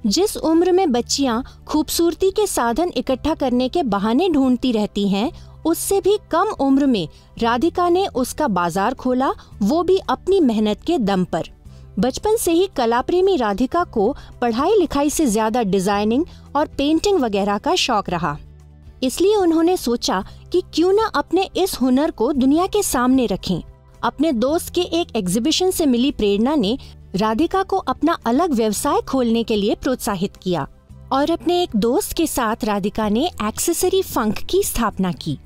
जिस उम्र में बच्चियां खूबसूरती के साधन इकट्ठा करने के बहाने ढूंढती रहती हैं, उससे भी कम उम्र में राधिका ने उसका बाजार खोला, वो भी अपनी मेहनत के दम पर। बचपन से ही कला प्रेमी राधिका को पढ़ाई लिखाई से ज्यादा डिजाइनिंग और पेंटिंग वगैरह का शौक रहा। इसलिए उन्होंने सोचा कि क्यों न अपने इस हुनर को दुनिया के सामने रखें। अपने दोस्त के एक एग्जीबिशन से मिली प्रेरणा ने राधिका को अपना अलग व्यवसाय खोलने के लिए प्रोत्साहित किया और अपने एक दोस्त के साथ राधिका ने एक्सेसरी फंक की स्थापना की।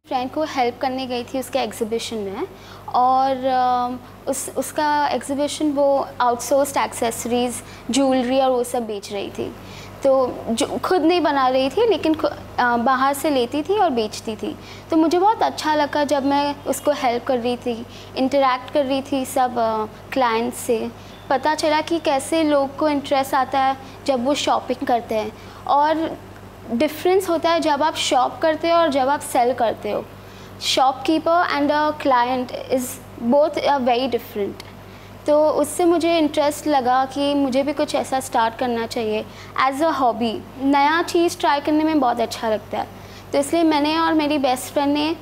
फ्रेंड को हेल्प करने गई थी उसके एग्जीबिशन में, और उसका एग्जीबिशन वो आउटसोर्स्ड एक्सेसरीज, ज्वेलरी और वो सब बेच रही थी। तो जो खुद नहीं बना रही थी लेकिन बाहर से लेती थी और बेचती थी। तो मुझे बहुत अच्छा लगा जब मैं उसको हेल्प कर रही थी, इंटरेक्ट कर रही थी सब क्लाइंट्स से। पता चला कि कैसे लोग को इंटरेस्ट आता है जब वो शॉपिंग करते हैं, और डिफरेंस होता है जब आप शॉप करते हो और जब आप सेल करते हो। Shopkeeper and a client is both very different. तो उससे मुझे इंटरेस्ट लगा कि मुझे भी कुछ ऐसा स्टार्ट करना चाहिए एज अ हॉबी। नया चीज़ ट्राई करने में बहुत अच्छा लगता है, तो इसलिए मैंने और मेरी बेस्ट फ्रेंड ने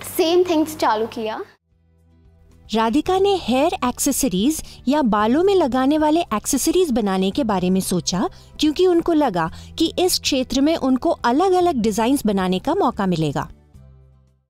सेम थिंग्स चालू किया। राधिका ने हेयर एक्सेसरीज या बालों में लगाने वाले एक्सेसरीज बनाने के बारे में सोचा, क्योंकि उनको लगा कि इस क्षेत्र में उनको अलग अलग डिजाइन्स बनाने का मौका मिलेगा।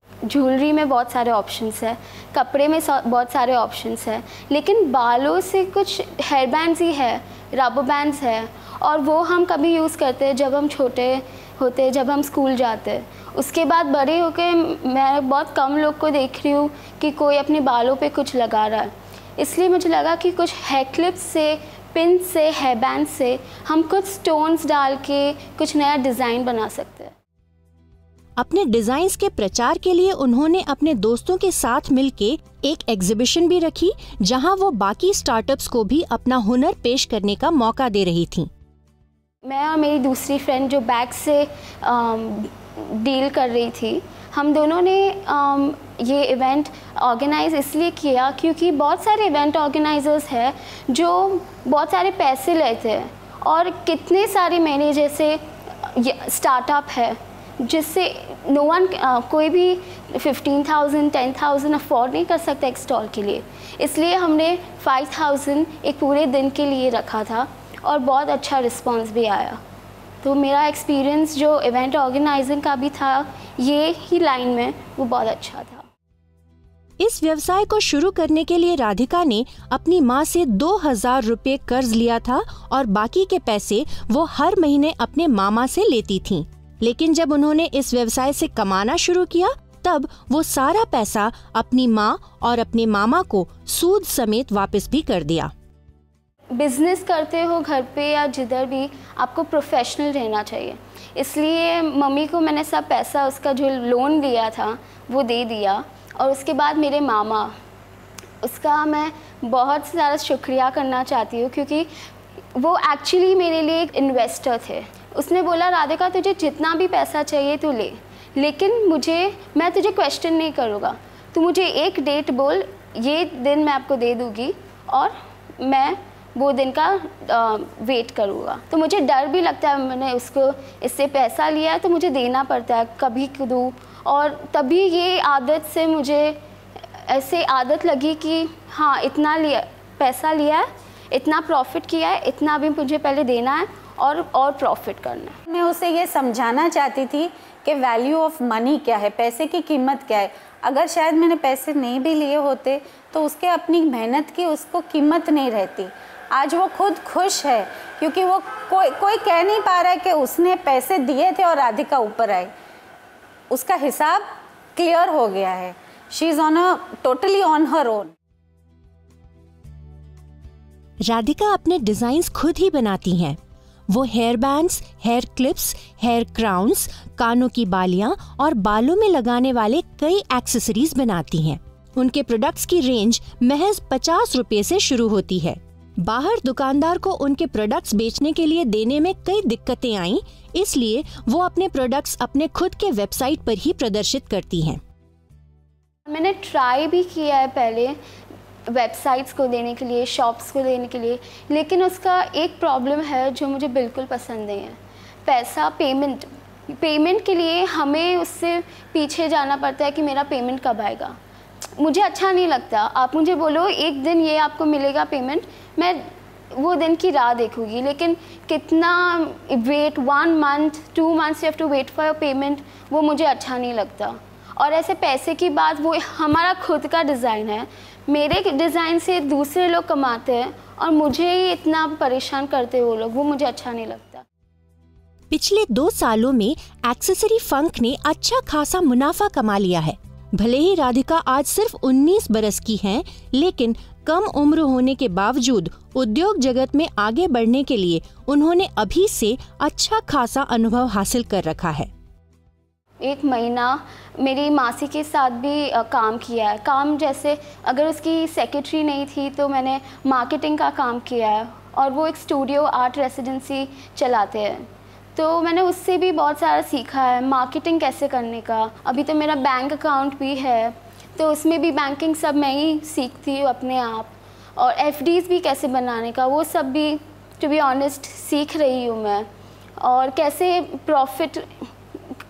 ज्वेलरी में बहुत सारे ऑप्शंस है, कपड़े में बहुत सारे ऑप्शंस है, लेकिन बालों से कुछ हेयर बैंड्स ही है, रबर बैंड्स है, और वो हम कभी यूज़ करते हैं जब हम छोटे होते, जब हम स्कूल जाते। उसके बाद बड़े होके मैं बहुत कम लोग को देख रही हूँ कि कोई अपने बालों पे कुछ लगा रहा है। इसलिए मुझे लगा कि कुछ हेयर क्लिप्स से, पिन से, हेयर बैंड से हम कुछ स्टोन्स डाल के कुछ नया डिज़ाइन बना सकते हैं। अपने डिजाइन्स के प्रचार के लिए उन्होंने अपने दोस्तों के साथ मिलके एक एग्जीबिशन भी रखी, जहां वो बाकी स्टार्टअप्स को भी अपना हुनर पेश करने का मौका दे रही थीं। मैं और मेरी दूसरी फ्रेंड जो बैग से डील कर रही थी, हम दोनों ने ये इवेंट ऑर्गेनाइज इसलिए किया क्योंकि बहुत सारे इवेंट ऑर्गेनाइजर्स हैं जो बहुत सारे पैसे लेते हैं, और कितने सारे मेरे जैसे स्टार्टअप है जिससे नो वन कोई भी 15,000 10,000 अफोर्ड नहीं कर सकता एक स्टॉल के लिए। इसलिए हमने 5,000 एक पूरे दिन के लिए रखा था, और बहुत अच्छा रिस्पांस भी आया। तो मेरा एक्सपीरियंस जो इवेंट ऑर्गेनाइजिंग का भी था ये ही लाइन में, वो बहुत अच्छा था। इस व्यवसाय को शुरू करने के लिए राधिका ने अपनी माँ से 2,000 रुपये कर्ज लिया था, और बाकी के पैसे वो हर महीने अपने मामा से लेती थीं। लेकिन जब उन्होंने इस व्यवसाय से कमाना शुरू किया, तब वो सारा पैसा अपनी माँ और अपने मामा को सूद समेत वापस भी कर दिया। बिजनेस करते हो घर पे या जिधर भी, आपको प्रोफेशनल रहना चाहिए। इसलिए मम्मी को मैंने सब पैसा उसका जो लोन लिया था वो दे दिया, और उसके बाद मेरे मामा, उसका मैं बहुत ज़्यादा शुक्रिया करना चाहती हूँ, क्योंकि वो एक्चुअली मेरे लिए एक इन्वेस्टर थे। उसने बोला राधिका तुझे जितना भी पैसा चाहिए तू ले, लेकिन मैं तुझे क्वेश्चन नहीं करूँगा, तू मुझे एक डेट बोल, ये दिन मैं आपको दे दूँगी और मैं वो दिन का वेट करूँगा। तो मुझे डर भी लगता है, मैंने उसको इससे पैसा लिया है तो मुझे देना पड़ता है, कभी दूँ। और तभी ये आदत से मुझे ऐसे आदत लगी कि हाँ इतना पैसा लिया है, इतना प्रॉफिट किया है, इतना भी मुझे पहले देना है और प्रॉफिट करना है। मैं उसे ये समझाना चाहती थी कि वैल्यू ऑफ मनी क्या है, पैसे की कीमत क्या है। अगर शायद मैंने पैसे नहीं भी लिए होते तो उसके अपनी मेहनत की उसको कीमत नहीं रहती। आज वो खुद खुश है क्योंकि वो कोई कह नहीं पा रहा है कि उसने पैसे दिए थे और राधिका ऊपर आई। उसका हिसाब क्लियर हो गया है। She is totally on her own. Radhika अपने डिजाइन्स खुद ही बनाती हैं। वो hair bands, hair clips, hair crowns, कानों की बालियां और बालों में लगाने वाले कई एक्सेसरीज बनाती हैं। उनके प्रोडक्ट्स की रेंज महज 50 रुपए से शुरू होती है। बाहर दुकानदार को उनके प्रोडक्ट्स बेचने के लिए देने में कई दिक्कतें आईं, इसलिए वो अपने प्रोडक्ट्स अपने खुद के वेबसाइट पर ही प्रदर्शित करती हैं। मैंने ट्राई भी किया है पहले वेबसाइट्स को देने के लिए, शॉप्स को देने के लिए। लेकिन उसका एक प्रॉब्लम है जो मुझे बिल्कुल पसंद नहीं है, पैसा, पेमेंट के लिए हमें उससे पीछे जाना पड़ता है कि मेरा पेमेंट कब आएगा। मुझे अच्छा नहीं लगता। आप मुझे बोलो एक दिन ये आपको मिलेगा पेमेंट, मैं वो दिन की राह देखूंगी, लेकिन कितना wait, 1 month 2 months you have to wait for your payment, वो मुझे अच्छा नहीं लगता। और ऐसे पैसे की बात, वो हमारा खुद का डिज़ाइन है, मेरे डिज़ाइन से दूसरे लोग कमाते हैं और मुझे ही इतना परेशान करते हैं वो लोग, वो मुझे अच्छा नहीं लगता। पिछले 2 सालों में एक्सेसरी फंक ने अच्छा खासा मुनाफा कमा लिया है। भले ही राधिका आज सिर्फ 19 बरस की हैं, लेकिन कम उम्र होने के बावजूद उद्योग जगत में आगे बढ़ने के लिए उन्होंने अभी से अच्छा खासा अनुभव हासिल कर रखा है। 1 महीना मेरी मासी के साथ भी काम किया है। काम जैसे अगर उसकी सेक्रेटरी नहीं थी तो मैंने मार्केटिंग का काम किया है, और वो एक स्टूडियो आर्ट रेसिडेंसी चलाते हैं, तो मैंने उससे भी बहुत सारा सीखा है, मार्केटिंग कैसे करने का। अभी तो मेरा बैंक अकाउंट भी है, तो उसमें भी बैंकिंग सब मैं ही सीखती हूँ अपने आप, और FDs भी कैसे बनाने का, वो सब भी टू बी ऑनेस्ट सीख रही हूँ मैं। और कैसे प्रॉफिट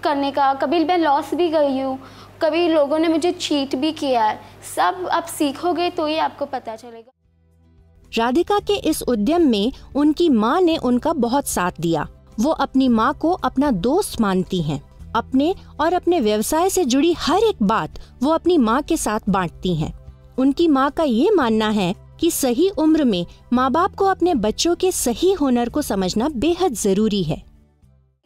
करने का, कभी मैं लॉस भी गई हूँ, कभी लोगों ने मुझे चीट भी किया है, सब आप सीखोगे तो ही आपको पता चलेगा। राधिका के इस उद्यम में उनकी माँ ने उनका बहुत साथ दिया। वो अपनी माँ को अपना दोस्त मानती हैं। अपने और अपने व्यवसाय से जुड़ी हर एक बात वो अपनी माँ के साथ बांटती हैं। उनकी माँ का ये मानना है कि सही उम्र में माँ बाप को अपने बच्चों के सही हुनर को समझना बेहद जरूरी है।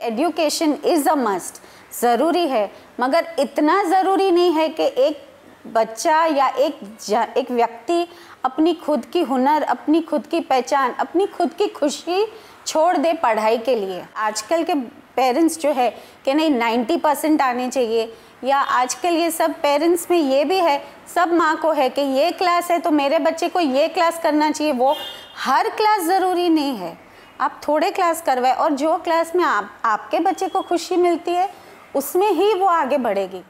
एजुकेशन इज अ मस्ट, ज़रूरी है, मगर इतना ज़रूरी नहीं है कि एक बच्चा या एक व्यक्ति अपनी खुद की हुनर, अपनी खुद की पहचान, अपनी खुद की खुशी छोड़ दे पढ़ाई के लिए। आजकल के पेरेंट्स जो है कि नहीं 90% आने चाहिए, या आजकल ये सब पेरेंट्स में ये भी है, सब माँ को है कि ये क्लास है तो मेरे बच्चे को ये क्लास करना चाहिए। वो हर क्लास ज़रूरी नहीं है, आप थोड़े क्लास करवाए, और जो क्लास में आपके बच्चे को खुशी मिलती है उसमें ही वो आगे बढ़ेगी।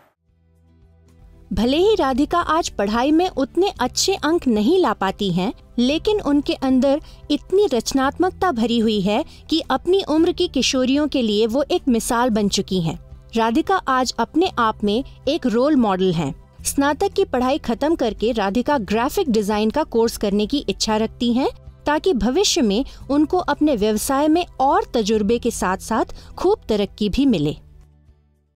भले ही राधिका आज पढ़ाई में उतने अच्छे अंक नहीं ला पाती हैं, लेकिन उनके अंदर इतनी रचनात्मकता भरी हुई है कि अपनी उम्र की किशोरियों के लिए वो एक मिसाल बन चुकी हैं। राधिका आज अपने आप में एक रोल मॉडल हैं। स्नातक की पढ़ाई खत्म करके राधिका ग्राफिक डिजाइन का कोर्स करने की इच्छा रखती हैं, ताकि भविष्य में उनको अपने व्यवसाय में और तजुर्बे के साथ साथ खूब तरक्की भी मिले।